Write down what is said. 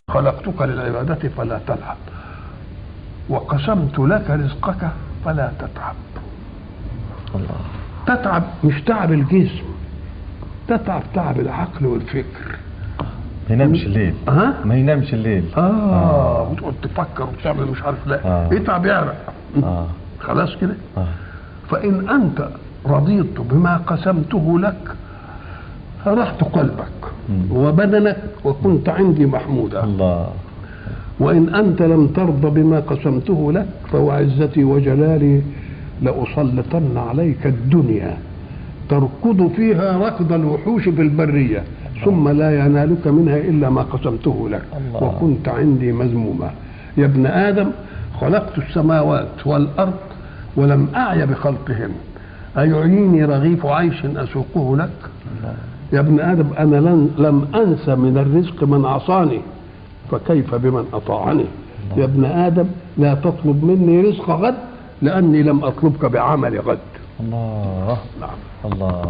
خلقتك للعبادة فلا تلعب، وقسمت لك رزقك فلا تتعب. الله. تتعب مش تعب الجسم، تتعب تعب العقل والفكر. ما ينامش الليل. ما ينامش الليل. وتقعد تفكر وتعمل مش عارف لا. اتعب يعرق. خلاص كده. فإن أنت رضيت بما قسمته لك فرحت قلبك وبدنك وكنت عندي محمودا. الله. وإن أنت لم ترضى بما قسمته لك فوعزتي وجلالي لأسلطن عليك الدنيا تركض فيها ركض الوحوش في البرية ثم لا ينالك منها إلا ما قسمته لك. الله. وكنت عندي مذموما. يا ابن آدم خلقت السماوات والأرض ولم أعي بخلقهن، أيعيني رغيف عيش أسوقه لك؟ الله. يا ابن آدم أنا لم أنس من الرزق من عصاني فكيف بمن أطاعني؟ يا ابن آدم لا تطلب مني رزق غد لأني لم أطلبك بعمل غد. الله. نعم. الله.